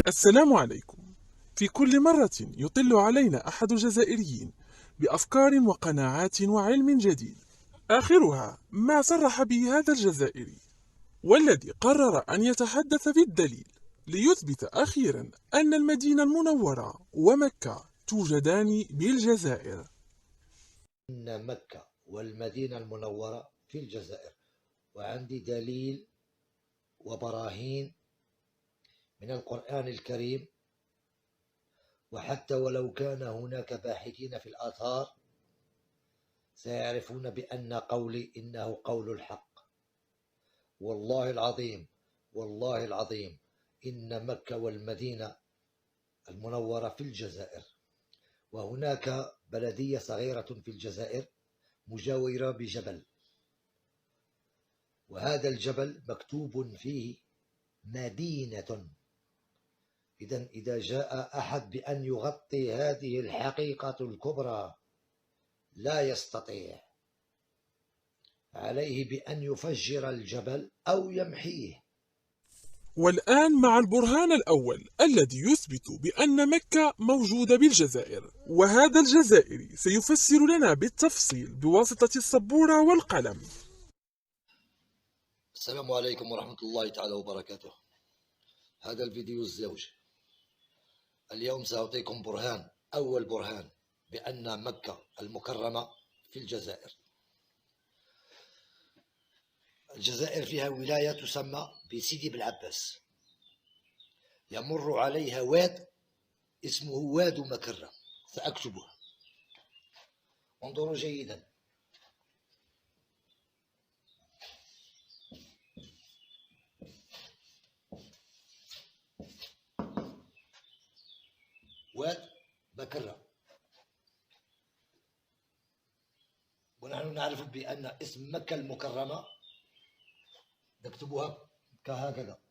السلام عليكم. في كل مرة يطل علينا أحد الجزائريين بأفكار وقناعات وعلم جديد، آخرها ما صرح به هذا الجزائري، والذي قرر أن يتحدث بالدليل ليثبت أخيرا أن المدينة المنورة ومكة توجدان بالجزائر. إن مكة والمدينة المنورة في الجزائر، وعندي دليل وبراهين من القرآن الكريم، وحتى ولو كان هناك باحثين في الآثار سيعرفون بأن قولي إنه قول الحق. والله العظيم والله العظيم إن مكة والمدينة المنورة في الجزائر، وهناك بلدية صغيرة في الجزائر مجاورة بجبل، وهذا الجبل مكتوب فيه مدينة. إذا جاء أحد بأن يغطي هذه الحقيقة الكبرى لا يستطيع، عليه بأن يفجر الجبل أو يمحيه. والآن مع البرهان الأول الذي يثبت بأن مكة موجودة بالجزائر، وهذا الجزائري سيفسر لنا بالتفصيل بواسطة السبورة والقلم. السلام عليكم ورحمة الله تعالى وبركاته. هذا الفيديو الزوجي. اليوم سأعطيكم برهان، أول برهان بأن مكة المكرمة في الجزائر. الجزائر فيها ولاية تسمى بسيدي بالعباس، يمر عليها واد اسمه واد مكرة، سأكتبها، انظروا جيدا. واد مكرة، ونحن نعرف بأن اسم مكة المكرمة نكتبها كهكذا.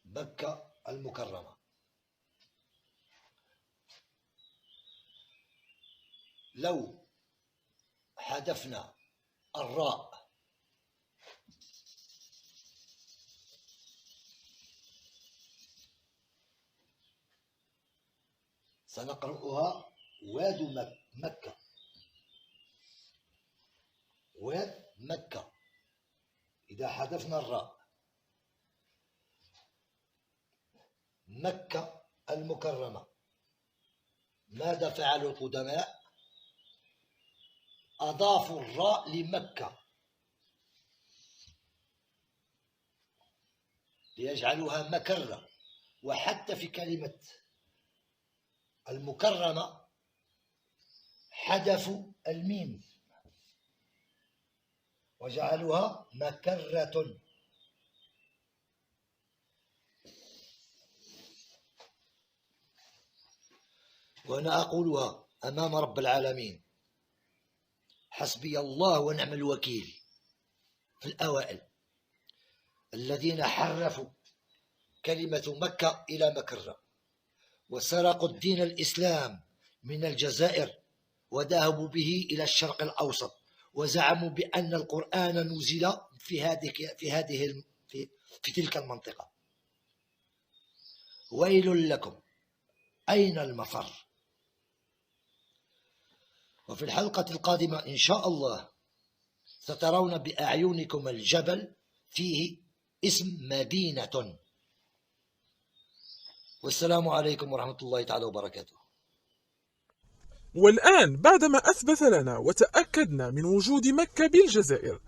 مكة المكرمة. لو حذفنا الراء سنقرأها واد مكة، واد مكة. إذا حذفنا الراء، مكة المكرمة. ماذا فعل القدماء؟ أضافوا الراء لمكة ليجعلوها مكرة، وحتى في كلمة المكرمة حذفوا الميم وجعلوها مكرة. وأنا أقولها أمام رب العالمين، حسبي الله ونعم الوكيل في الأوائل الذين حرفوا كلمة مكة إلى مكرة، وسرقوا الدين الإسلام من الجزائر وذهبوا به إلى الشرق الأوسط، وزعموا بأن القرآن نزل في تلك المنطقة. ويل لكم، أين المفر؟ وفي الحلقة القادمة إن شاء الله سترون بأعينكم الجبل فيه اسم مدينة. والسلام عليكم ورحمة الله تعالى وبركاته. والآن بعدما أثبت لنا وتأكدنا من وجود مكة بالجزائر،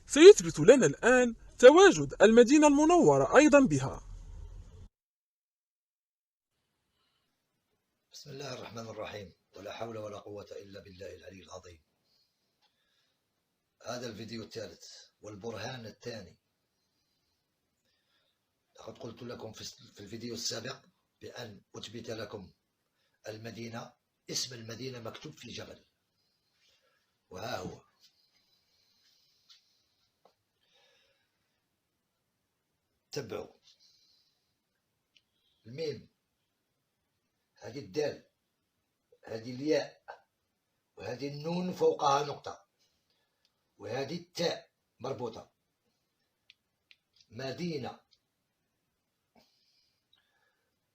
سيثبت لنا الآن تواجد المدينة المنورة أيضا بها. بسم الله الرحمن الرحيم، ولا حول ولا قوة إلا بالله العلي العظيم. هذا الفيديو الثالث والبرهان الثاني. لقد قلت لكم في الفيديو السابق بأن أثبت لكم المدينة، اسم المدينة مكتوب في جبل، وها هو. تبعوا الميم، هذه الدال، هذه الياء، وهذه النون فوقها نقطة، وهذه التاء مربوطة. مدينة.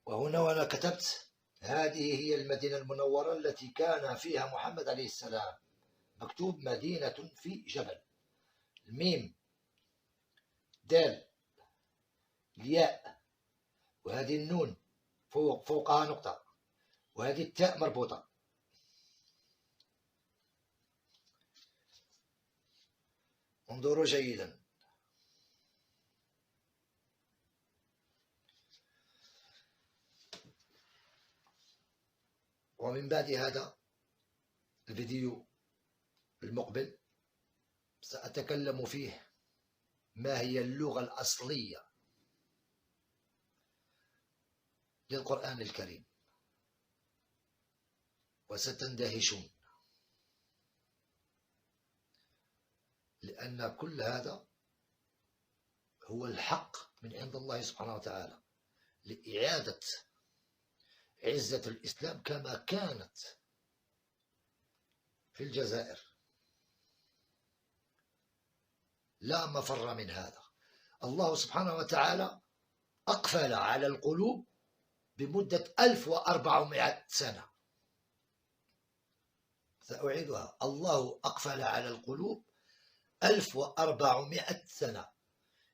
وهنا وأنا كتبت هذه هي المدينة المنورة التي كان فيها محمد عليه السلام، مكتوب مدينة في جبل. الميم، دال، الياء، وهذه النون فوقها نقطة، وهذه التاء مربوطة. انظروا جيدا. ومن بعد هذا الفيديو المقبل سأتكلم فيه ما هي اللغة الأصلية للقرآن الكريم، وستندهشون، لأن كل هذا هو الحق من عند الله سبحانه وتعالى لإعادة عزة الإسلام كما كانت في الجزائر. لا مفر من هذا. الله سبحانه وتعالى أقفل على القلوب بمدة 1400 سنة. سأعيدها. الله أقفل على القلوب 1400 سنة،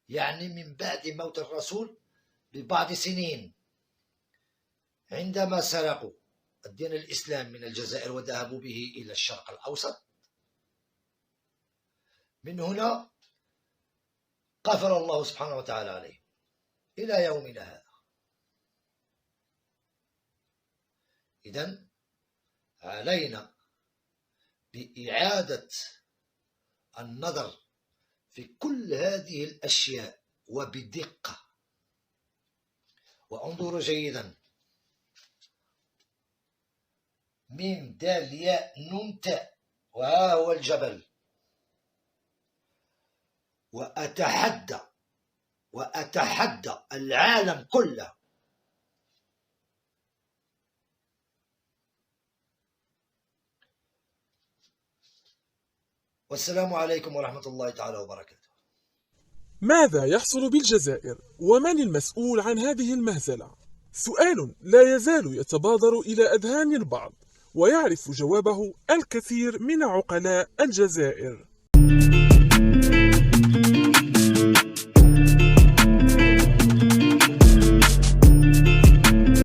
يعني من بعد موت الرسول ببعض سنين، عندما سرقوا الدين الإسلام من الجزائر وذهبوا به إلى الشرق الأوسط. من هنا قفل الله سبحانه وتعالى عليه إلى يومنا هذا. إذن علينا بإعادة النظر في كل هذه الأشياء وبدقة. وانظروا جيدا. ميم دال ياء نون تاء، وها هو الجبل. وأتحدى العالم كله والسلام عليكم ورحمة الله تعالى وبركاته. ماذا يحصل بالجزائر؟ ومن المسؤول عن هذه المهزلة؟ سؤال لا يزال يتبادر إلى أذهان البعض، ويعرف جوابه الكثير من عقلاء الجزائر.